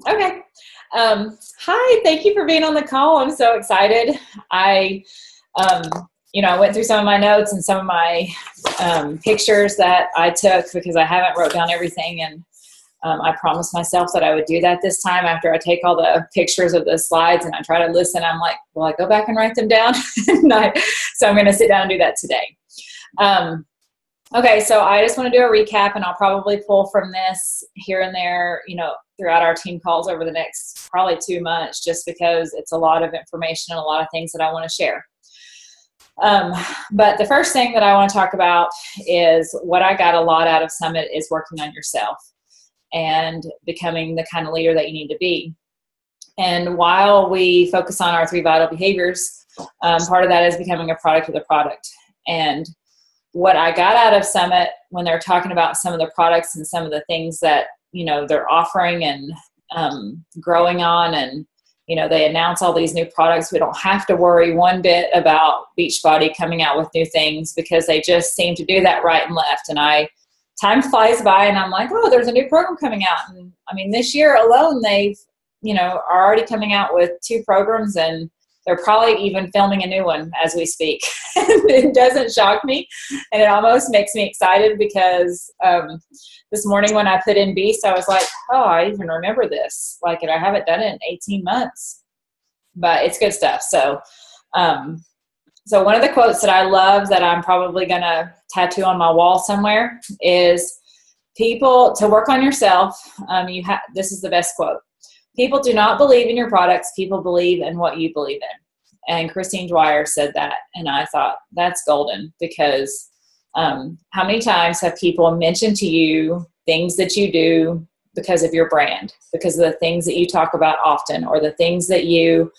Okay. Hi, thank you for being on the call. I'm so excited. Um, I went through some of my notes and some of my pictures that I took because I haven't wrote down everything. And I promised myself that I would do that this time after I take all the pictures of the slides and I try to listen. I'm like, will I go back and write them down? So I'm going to sit down and do that today. Okay, so I just want to do a recap, and I'll probably pull from this here and there, throughout our team calls over the next probably 2 months, just because it's a lot of information and a lot of things that I want to share. But the first thing that I want to talk about is what I got a lot out of Summit is working on yourself and becoming the kind of leader that you need to be. And while we focus on our 3 vital behaviors, part of that is becoming a product of the product. And what I got out of Summit when they're talking about some of the products and some of the things that, they're offering and growing on, and, they announce all these new products. We don't have to worry one bit about Beachbody coming out with new things because they just seem to do that right and left. And time flies by and I'm like, oh, there's a new program coming out. And I mean, this year alone, they've, are already coming out with 2 programs, and they're probably even filming a new one as we speak. It doesn't shock me, and it almost makes me excited because this morning when I put in Beast, I was like, oh, I even remember this. Like, and I haven't done it in 18 months, but it's good stuff. So one of the quotes that I love that I'm probably going to tattoo on my wall somewhere is to work on yourself. This is the best quote. People do not believe in your products. People believe in what you believe in. And Christine Dwyer said that. And I thought that's golden because how many times have people mentioned to you things that you do because of your brand, because of the things that you talk about often, or the things that you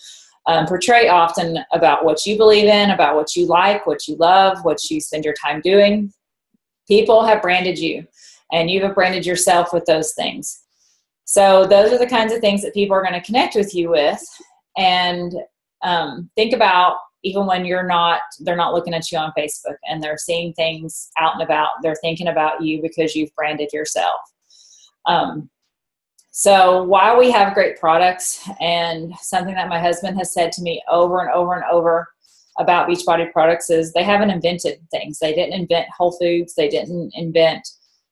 portray often about what you believe in, about what you like, what you love, what you spend your time doing. People have branded you, and you have branded yourself with those things. So those are the kinds of things that people are going to connect with you with. And think about, even when they're not looking at you on Facebook and they're seeing things out and about, they're thinking about you because you've branded yourself. So while we have great products, and something that my husband has said to me over and over and over about Beachbody products is they haven't invented things. They didn't invent Whole Foods. They didn't invent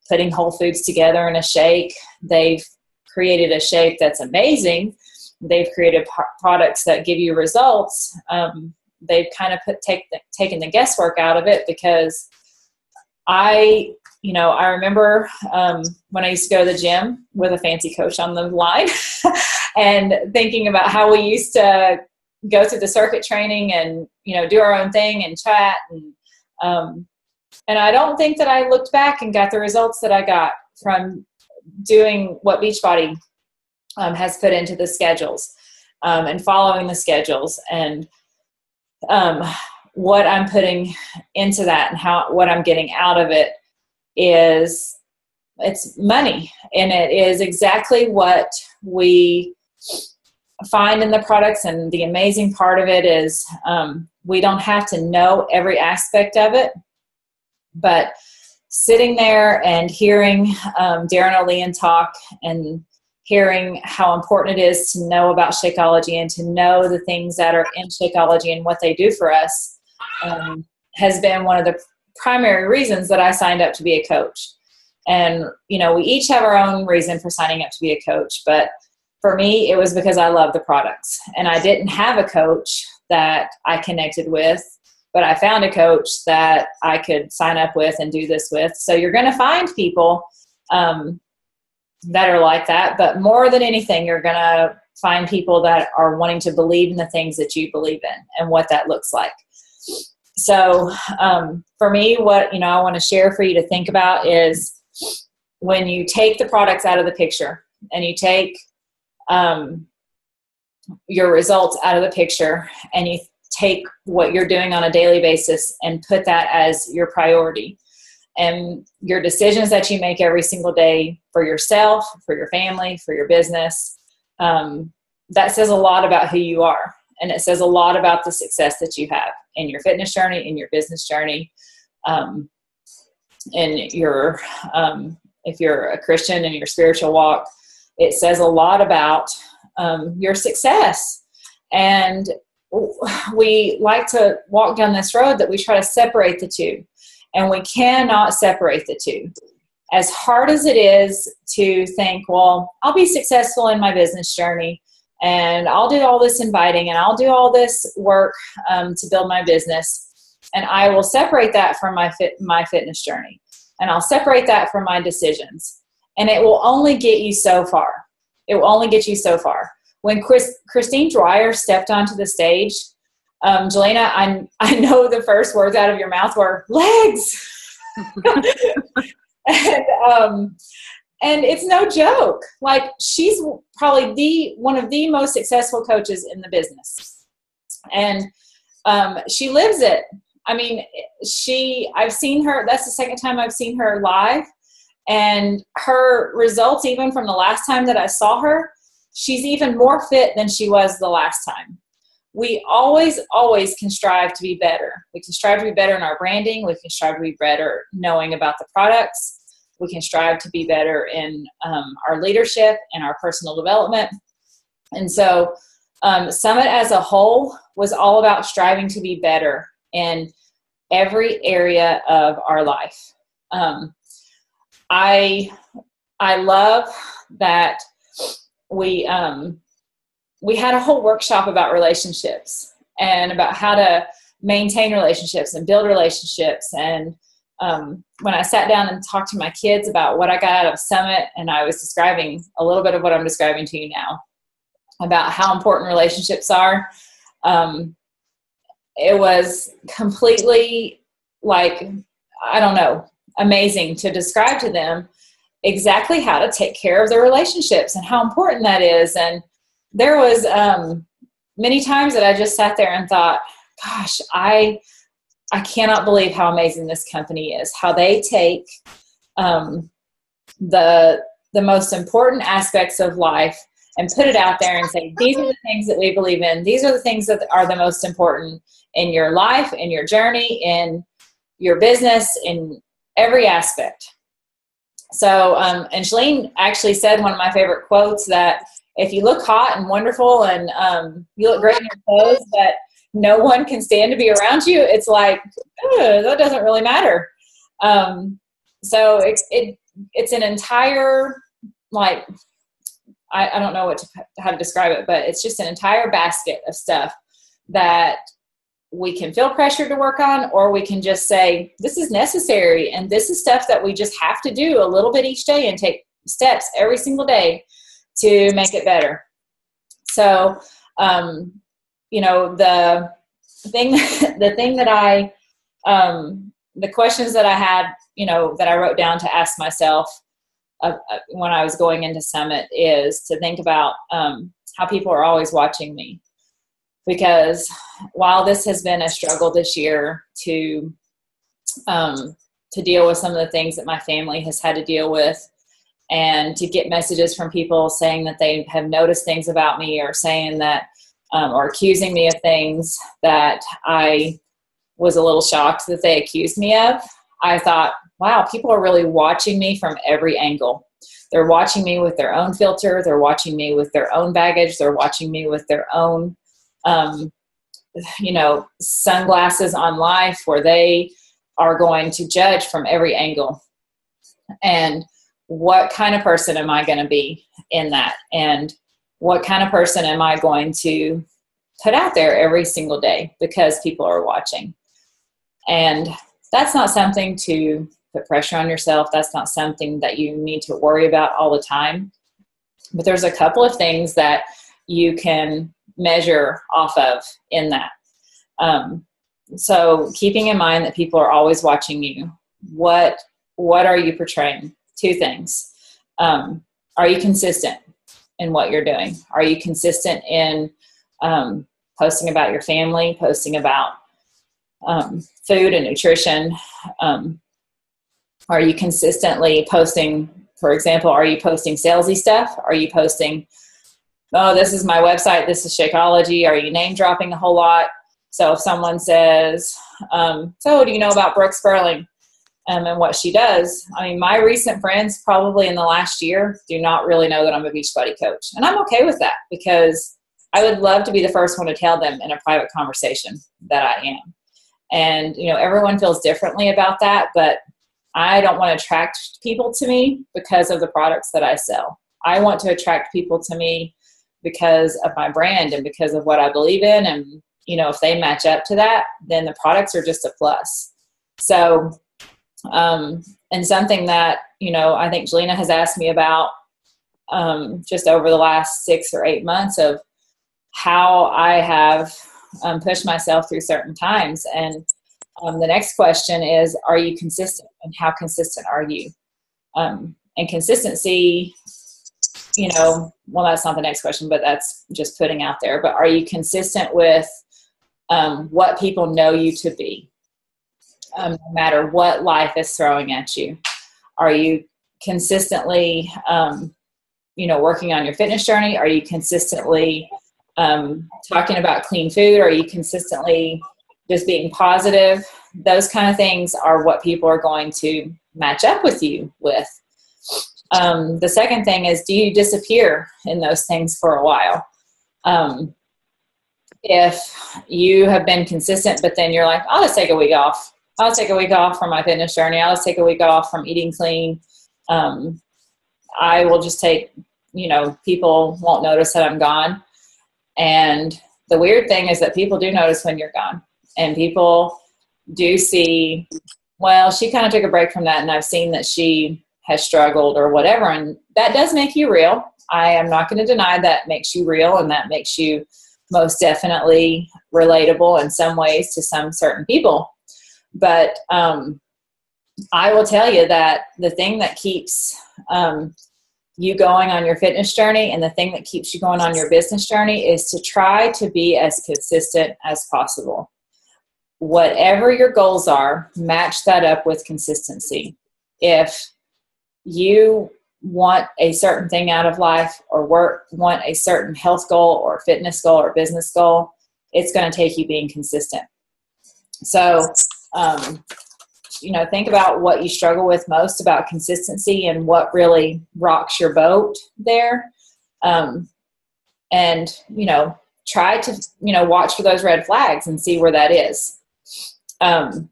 putting Whole Foods together in a shake. They've created a shake that's amazing. They've created products that give you results. They've kind of taken the guesswork out of it, because I remember when I used to go to the gym with a fancy coach on the line and thinking about how we used to go through the circuit training and, do our own thing and chat. And I don't think that I looked back and got the results that I got from doing what Beachbody has put into the schedules and following the schedules, and what I'm putting into that and what I'm getting out of it is it's money, and it is exactly what we find in the products. And the amazing part of it is we don't have to know every aspect of it, but sitting there and hearing Darren O'Lean talk and hearing how important it is to know about Shakeology and to know the things that are in Shakeology and what they do for us has been one of the primary reasons that I signed up to be a coach. And, we each have our own reason for signing up to be a coach. But for me, it was because I love the products. And I didn't have a coach that I connected with, but I found a coach that I could sign up with and do this with. So you're going to find people that are like that. But more than anything, you're going to find people that are wanting to believe in the things that you believe in and what that looks like. So for me, what I want to share for you to think about is when you take the products out of the picture and you take your results out of the picture and you take what you're doing on a daily basis and put that as your priority, and your decisions that you make every single day for yourself, for your family, for your business, that says a lot about who you are. And it says a lot about the success that you have in your fitness journey, in your business journey, in your, if you're a Christian, in your spiritual walk. it says a lot about your success. And we like to walk down this road that we try to separate the two, and we cannot separate the two. As hard as it is to think, well, I'll be successful in my business journey, and I'll do all this inviting, and I'll do all this work to build my business, and I will separate that from my fitness journey, and I'll separate that from my decisions, and it will only get you so far. It will only get you so far. When Christine Dwyer stepped onto the stage, Jelena, I know the first words out of your mouth were legs. And it's no joke. Like, she's probably one of the most successful coaches in the business. And she lives it. I mean, I've seen her, that's the second time I've seen her live. And her results, even from the last time that I saw her, she's even more fit than she was the last time. We always can strive to be better. We can strive to be better in our branding. We can strive to be better knowing about the products. We can strive to be better in our leadership and our personal development. And so Summit as a whole was all about striving to be better in every area of our life. I love that we had a whole workshop about relationships and about how to maintain relationships and build relationships. And when I sat down and talked to my kids about what I got out of Summit, and I was describing a little bit of what I'm describing to you now about how important relationships are, it was completely, like, I don't know, amazing to describe to them exactly how to take care of their relationships and how important that is. And there was many times that I just sat there and thought, gosh, I cannot believe how amazing this company is, how they take the most important aspects of life and put it out there and say, these are the things that we believe in. These are the things that are the most important in your life, in your journey, in your business, in every aspect. So, and Shalene actually said one of my favorite quotes, that if you look hot and wonderful and you look great in your clothes, but no one can stand to be around you, it's like, that doesn't really matter. So it's an entire, like, I don't know how to describe it, but it's just an entire basket of stuff that we can feel pressured to work on, or we can just say, this is necessary, and this is stuff that we just have to do a little bit each day and take steps every single day to make it better. So, you know, the questions that I had, you know, that I wrote down to ask myself when I was going into Summit is to think about how people are always watching me. Because while this has been a struggle this year to deal with some of the things that my family has had to deal with, and to get messages from people saying that they have noticed things about me, or saying that, or accusing me of things that I was a little shocked that they accused me of, I thought, wow, people are really watching me from every angle. They're watching me with their own filter. They're watching me with their own baggage. They're watching me with their own you know, sunglasses on life, where they are going to judge from every angle. And what kind of person am I going to be in that? And what kind of person am I going to put out there every single day because people are watching? And that's not something to put pressure on yourself. That's not something that you need to worry about all the time. But there's a couple of things that you can measure off of in that. So keeping in mind that people are always watching you, what are you portraying? Two things. Are you consistent in what you're doing? Are you consistent in posting about your family, posting about food and nutrition? Are you consistently posting, for example, are you posting salesy stuff? Are you posting, oh, this is my website, this is Shakeology? Are you name dropping a whole lot? So if someone says, so do you know about Brooke Sperling? and what she does. I mean, my recent friends probably in the last year do not really know that I'm a Beachbody coach. And I'm okay with that, because I would love to be the first one to tell them in a private conversation that I am. And, you know, everyone feels differently about that, but I don't want to attract people to me because of the products that I sell. I want to attract people to me because of my brand and because of what I believe in. And, you know, if they match up to that, then the products are just a plus. So, and something that, you know, I think Jelena has asked me about just over the last 6 or 8 months of how I have pushed myself through certain times. And the next question is, are you consistent, and how consistent are you? And consistency, you know, well, that's not the next question, but that's just putting out there. But are you consistent with what people know you to be, no matter what life is throwing at you? Are you consistently, you know, working on your fitness journey? Are you consistently talking about clean food? Are you consistently just being positive? Those kind of things are what people are going to match up with you with. The second thing is, do you disappear in those things for a while? If you have been consistent, but then you're like, I'll just take a week off. I'll take a week off from my fitness journey. I'll just take a week off from eating clean. I will just take, you know, people won't notice that I'm gone. And the weird thing is that people do notice when you're gone, and people do see, well, she kind of took a break from that, and I've seen that she has struggled or whatever. And that does make you real. I am not going to deny that makes you real, and that makes you most definitely relatable in some ways to some certain people. But I will tell you that the thing that keeps you going on your fitness journey, and the thing that keeps you going on your business journey, is to try to be as consistent as possible. Whatever your goals are, match that up with consistency. If you want a certain thing out of life, or want a certain health goal or fitness goal or business goal, it's going to take you being consistent. So, you know, think about what you struggle with most about consistency and what really rocks your boat there. And, you know, try to, you know, watch for those red flags and see where that is. The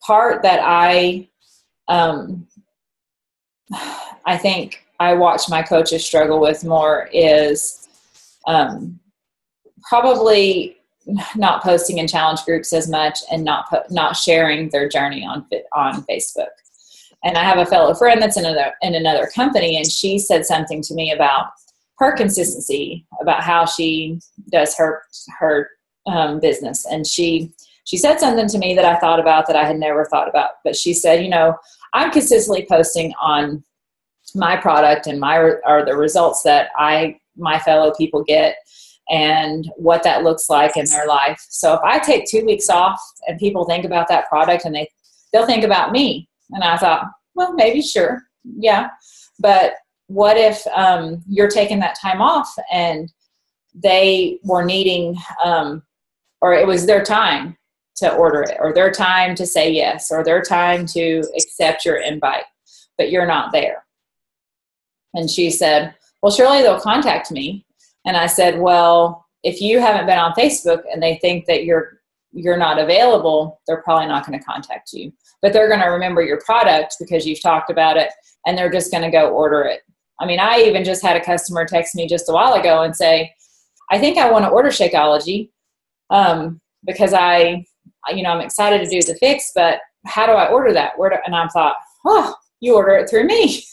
part that I think I watch my coaches struggle with more is probably not posting in challenge groups as much, and not sharing their journey on Facebook. And I have a fellow friend that's in another company, and she said something to me about her consistency, about how she does her business. And she said something to me that I thought about that I had never thought about. But she said, you know, I'm consistently posting on my product and the results that my fellow people get, and what that looks like in their life. So if I take 2 weeks off and people think about that product, and they'll think about me. And I thought, well, maybe, sure. Yeah. But what if you're taking that time off and they were needing, or it was their time to order it, or their time to say yes, or their time to accept your invite, but you're not there? And she said, well, surely they'll contact me. And I said, well, if you haven't been on Facebook and they think that you're not available, they're probably not going to contact you. But they're going to remember your product because you've talked about it, and they're just going to go order it. I mean, I even just had a customer text me just a while ago and say, I think I want to order Shakeology because I'm excited to do the fix, but how do I order that? And I thought, oh, you order it through me.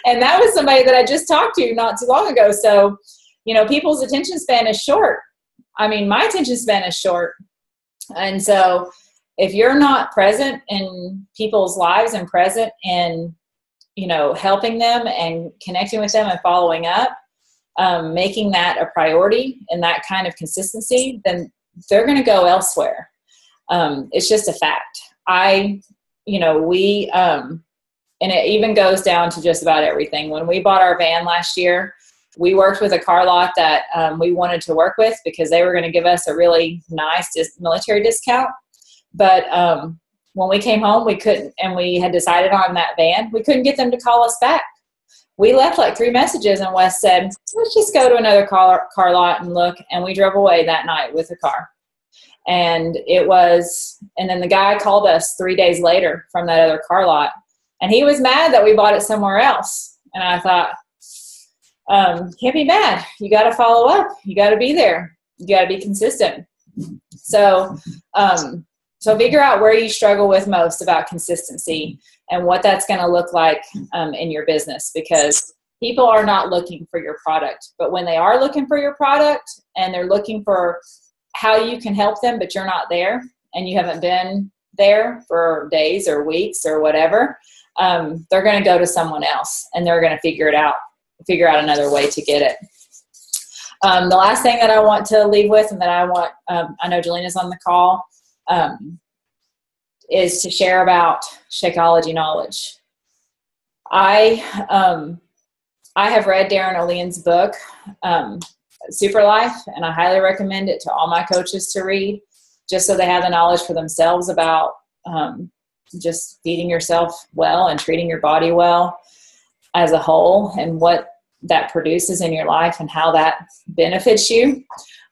And that was somebody that I just talked to not too long ago. So, you know, people's attention span is short. I mean, my attention span is short. And so if you're not present in people's lives and present in, you know, helping them and connecting with them and following up, making that a priority and that kind of consistency, then they're going to go elsewhere. It's just a fact. And it even goes down to just about everything. When we bought our van last year, we worked with a car lot that we wanted to work with because they were going to give us a really nice military discount. But when we came home, we couldn't, and we had decided on that van, we couldn't get them to call us back. We left like 3 messages, and Wes said, let's just go to another car lot and look. And we drove away that night with a car. And then the guy called us 3 days later from that other car lot, and he was mad that we bought it somewhere else. And I thought, can't be mad. You got to follow up. You got to be there. You got to be consistent. So figure out where you struggle with most about consistency and what that's going to look like in your business, because people are not looking for your product. But when they are looking for your product and they're looking for how you can help them, but you're not there and you haven't been there for days or weeks or whatever, they're going to go to someone else and they're going to figure out another way to get it. The last thing that I want to leave with, and that I know Jeleena's on the call, is to share about Shakeology knowledge. I have read Darren O'Lean's book, Super Life, and I highly recommend it to all my coaches to read, just so they have the knowledge for themselves about just feeding yourself well and treating your body well as a whole, and what that produces in your life and how that benefits you.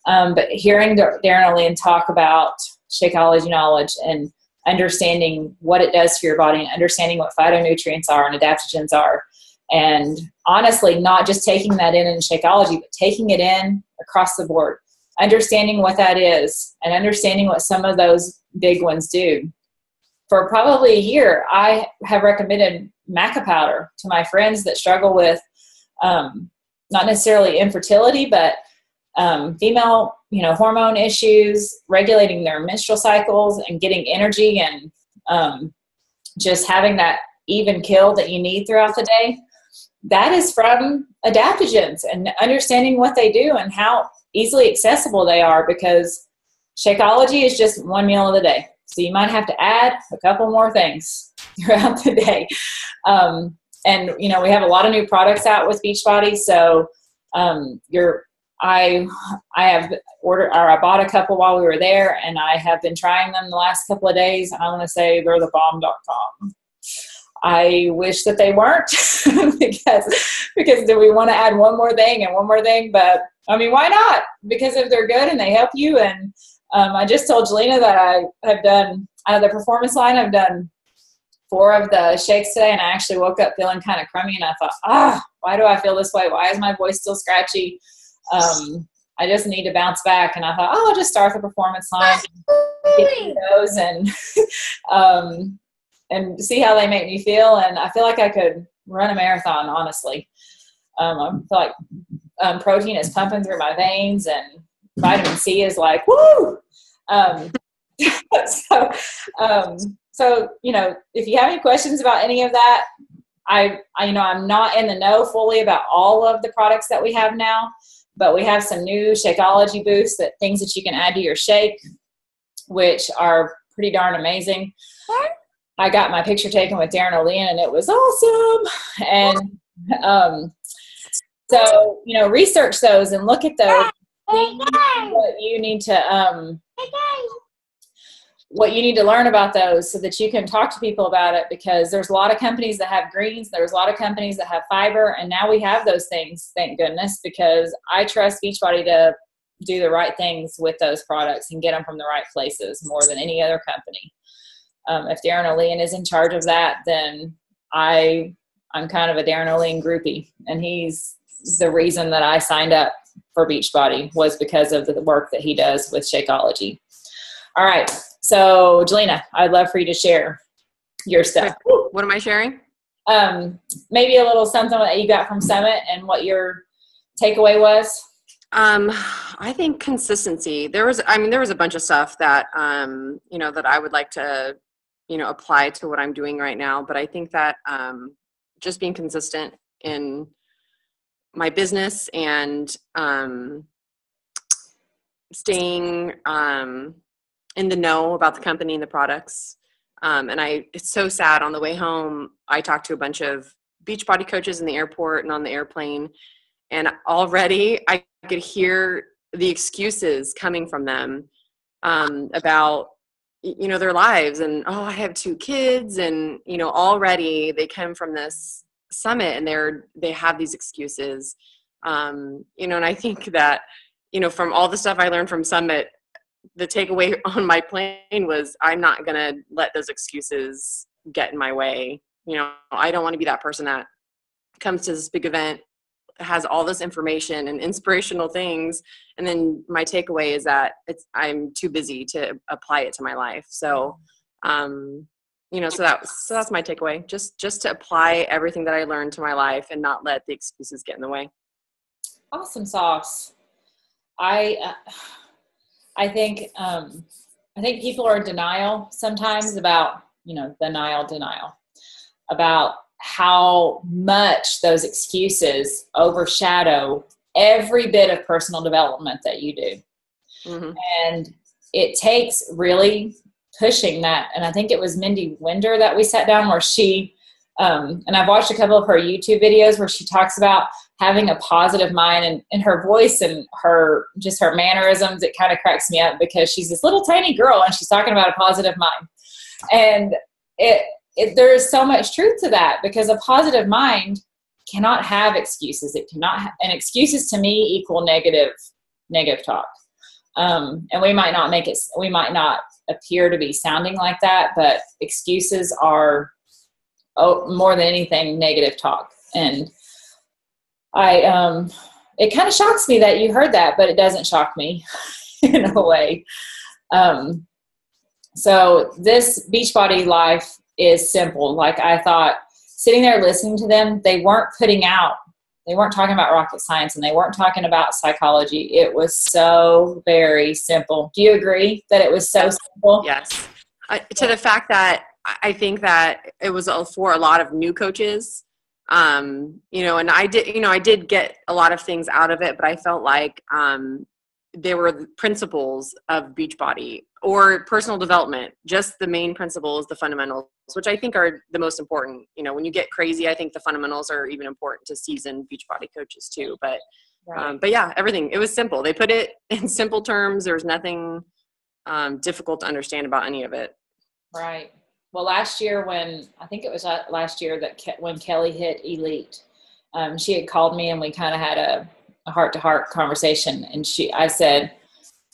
But hearing Darren O'Lean talk about Shakeology knowledge and understanding what it does for your body and understanding what phytonutrients are and adaptogens are, and honestly not just taking that in Shakeology, but taking it in across the board, understanding what that is and understanding what some of those big ones do. For probably a year, I have recommended maca powder to my friends that struggle with not necessarily infertility, but female, hormone issues, regulating their menstrual cycles and getting energy, and just having that even kill that you need throughout the day. That is from adaptogens and understanding what they do and how easily accessible they are, because Shakeology is just one meal of the day. So you might have to add a couple more things throughout the day. And we have a lot of new products out with Beachbody. So I have ordered, or I bought a couple while we were there, and I have been trying them the last couple of days. I want to say they're the bomb.com. I wish that they weren't because do we want to add one more thing, but I mean, why not? Because if they're good and they help you, and I just told Jelena that I have done, out of the performance line, I've done 4 of the shakes today, and I actually woke up feeling kind of crummy, and I thought, why do I feel this way? Why is my voice still scratchy? I just need to bounce back. And I thought, I'll just start the performance line, get through those, and see how they make me feel. And I feel like I could run a marathon, honestly. I feel like protein is pumping through my veins, and vitamin C is like, woo! So, if you have any questions about any of that, I'm not in the know fully about all of the products that we have now, but we have some new Shakeology boosts, things that you can add to your shake, which are pretty darn amazing. I got my picture taken with Darren O'Lean, and it was awesome. And so, research those and look at those. See what you need to learn about those, so that you can talk to people about it, because there's a lot of companies that have greens, there's a lot of companies that have fiber, and now we have those things, thank goodness, because I trust Beachbody to do the right things with those products and get them from the right places more than any other company. If Darren O'Lean is in charge of that, then I'm kind of a Darren O'Lean groupie, and he's the reason that I signed up for Beachbody, was because of the work that he does with Shakeology. All right. So, Jelena, I'd love for you to share your stuff. What am I sharing? Maybe a little something that you got from Summit and what your takeaway was. I think consistency. There was a bunch of stuff that, that I would like to, apply to what I'm doing right now. But I think that just being consistent in my business and staying in the know about the company and the products. It's so sad. On the way home, I talked to a bunch of Beachbody coaches in the airport and on the airplane, and already I could hear the excuses coming from them about, you know, their lives, and, oh, I have 2 kids, and, you know, already they come from this summit and they have these excuses. You know, and I think that, you know, from all the stuff I learned from summit, the takeaway on my plane was, I'm not going to let those excuses get in my way. You know, I don't want to be that person that comes to this big event, has all this information and inspirational things, and then my takeaway is that I'm too busy to apply it to my life. So, you know, so that's my takeaway. Just to apply everything that I learned to my life and not let the excuses get in the way. Awesome sauce. I think people are in denial sometimes about, you know, denial about how much those excuses overshadow every bit of personal development that you do. Mm-hmm. And it takes really pushing that. And I think it was Mindy Winder that we sat down where she, and I've watched a couple of her YouTube videos where she talks about having a positive mind, and her voice and her mannerisms, it kind of cracks me up because she's this little tiny girl and she's talking about a positive mind. And there is so much truth to that, because a positive mind cannot have excuses. It cannot and excuses to me equal negative talk. And we might not appear to be sounding like that, but excuses are more than anything negative talk. And it kind of shocks me that you heard that, but it doesn't shock me in a way. So this Beachbody life is simple. Like, I thought, sitting there listening to them, they weren't talking about rocket science, and they weren't talking about psychology. It was so very simple. Do you agree that it was so simple? Yes. To the fact that I think that it was for a lot of new coaches, you know, and I did get a lot of things out of it, but I felt like, there were the principles of Beachbody or personal development, just the main principles, the fundamentals, which I think are the most important. You know, when you get crazy, I think the fundamentals are even important to seasoned Beachbody coaches too. But, right. But yeah, everything, it was simple. They put it in simple terms. There was nothing difficult to understand about any of it. Right. Well, last year when Kelly hit Elite, she had called me and we kind of had a heart-to-heart conversation. And she said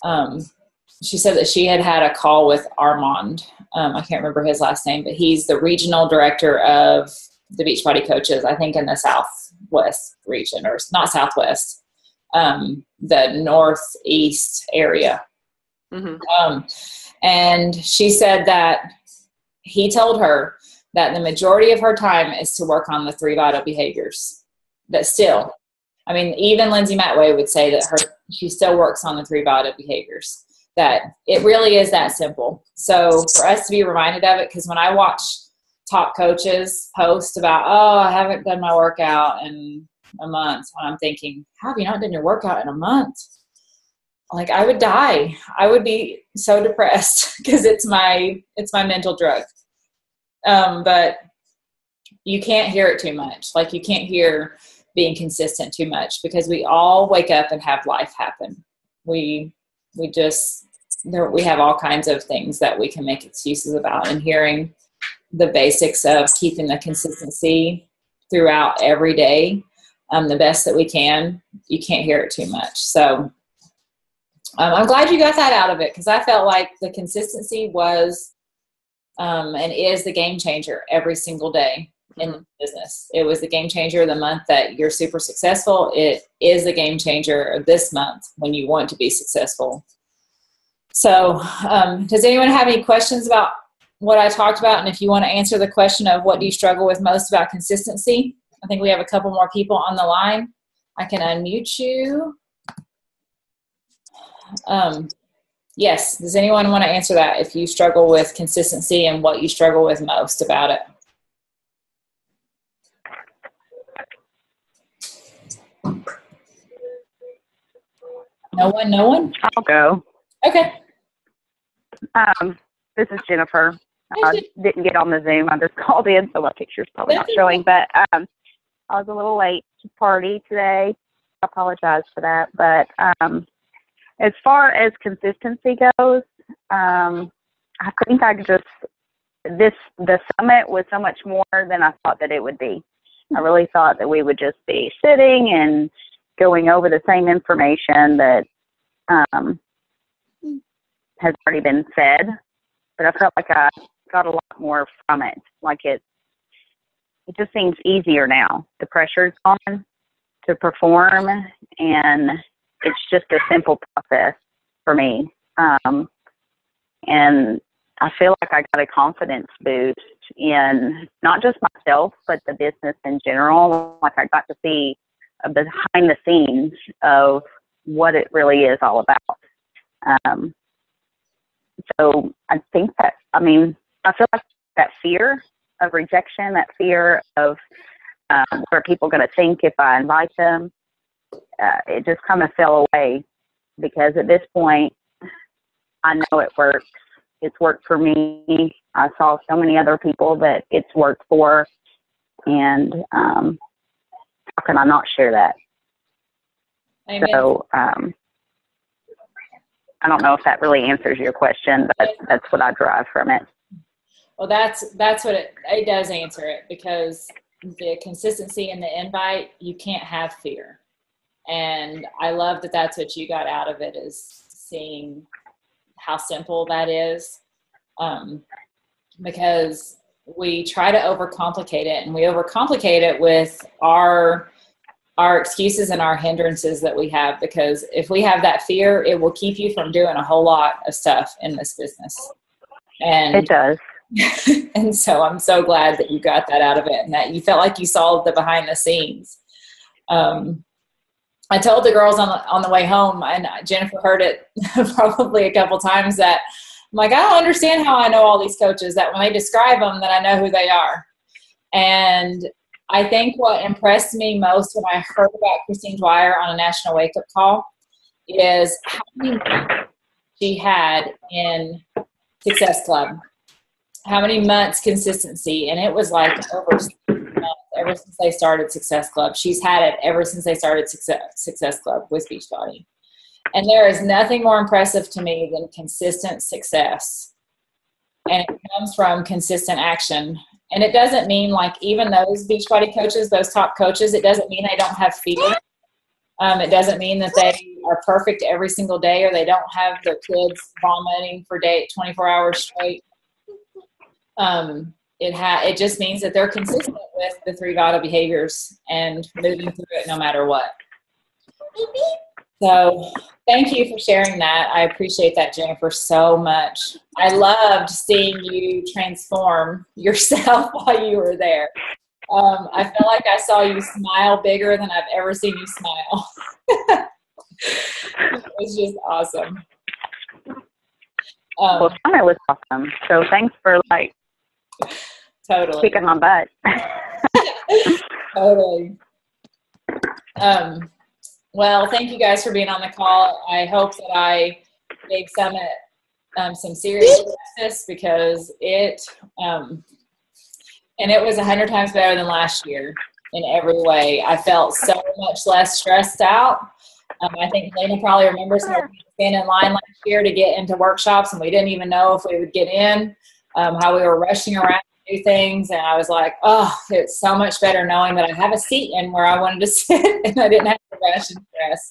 that she had a call with Armand. I can't remember his last name, but he's the regional director of the Beachbody coaches, I think in the Southwest region, or not Southwest, the Northeast area. Mm-hmm. And she said that he told her that the majority of her time is to work on the 3 vital behaviors. That still, I mean, even Lindsay Matway would say that she still works on the 3 vital behaviors, that it really is that simple. So for us to be reminded of it, because when I watch top coaches post about, oh, I haven't done my workout in a month, I'm thinking, how have you not done your workout in a month? Like, I would die. I would be so depressed because it's my mental drug. But you can't hear it too much. Like, you can't hear being consistent too much, because we all wake up and have life happen. We have all kinds of things that we can make excuses about, and hearing the basics of keeping the consistency throughout every day, the best that we can, you can't hear it too much. So I'm glad you got that out of it, because I felt like the consistency was and is the game changer every single day in the business. It was the game changer the month that you're super successful. It is the game changer this month when you want to be successful. So does anyone have any questions about what I talked about? And if you want to answer the question of what do you struggle with most about consistency, I think we have a couple more people on the line. I can unmute you. Yes. Does anyone want to answer that? If you struggle with consistency and what you struggle with most about it? No one? I'll go. Okay. This is Jennifer. I didn't get on the Zoom. I just called in, so my picture's probably not showing. But I was a little late to party today. I apologize for that. But as far as consistency goes, I think the summit was so much more than I thought that it would be. I really thought that we would just be sitting and going over the same information that has already been said, but I felt like I got a lot more from it. Like it just seems easier now. The pressure's on to perform, and it's just a simple process for me. And I feel like I got a confidence boost in not just myself, but the business in general. Like I got to see behind the scenes of what it really is all about. So I think that, I feel like that fear of rejection, that fear of what are people going to think if I invite them, it just kind of fell away, because at this point, I know it works. It's worked for me. I saw so many other people that it's worked for, and how can I not share that? Amen. So I don't know if that really answers your question, but that's what I derive from it. Well, that's what it does answer it, because the consistency in the invite, you can't have fear. And I love that that's what you got out of it, is seeing how simple that is. Because we try to overcomplicate it, and we overcomplicate it with our excuses and our hindrances that we have, because if we have that fear, it will keep you from doing a whole lot of stuff in this business. And it does. And so I'm so glad that you got that out of it, and that you felt like you saw the behind the scenes. I told the girls on the way home, and Jennifer heard it probably a couple times, that I'm like, I don't understand how I know all these coaches, that when they describe them, that I know who they are. And I think what impressed me most when I heard about Christine Dwyer on a National Wake Up Call is how many months she had in Success Club. How many months consistency, and it was like ever since they started Success Club. She's had it ever since they started Success Club with Beachbody. And there is nothing more impressive to me than consistent success. And it comes from consistent action. And it doesn't mean, like, even those Beachbody coaches, those top coaches, it doesn't mean they don't have fear. It doesn't mean that they are perfect every single day, or they don't have their kids vomiting for 24 hours straight. It just means that they're consistent with the 3 vital behaviors and moving through it no matter what. So thank you for sharing that. I appreciate that, Jennifer, so much. I loved seeing you transform yourself while you were there. I feel like I saw you smile bigger than I've ever seen you smile. It was just awesome. Well, Summit was awesome. So thanks for totally kicking my butt. Totally. Well, thank you guys for being on the call. I hope that I gave Summit some serious justice, because it was 100 times better than last year in every way. I felt so much less stressed out. I think Lena probably remembers when we were standing in line last year to get into workshops, and we didn't even know if we would get in, how we were rushing around to do things. And I was like, oh, it's so much better knowing that I have a seat in where I wanted to sit, and I didn't have to rush and stress.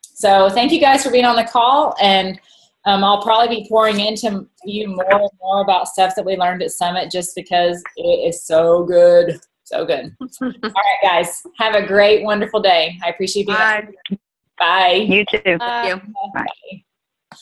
So thank you guys for being on the call. And I'll probably be pouring into you more and more about stuff that we learned at Summit, just because it is so good. So good. All right, guys. Have a great, wonderful day. I appreciate you being on. Bye. You too. Thank you. Bye. Bye.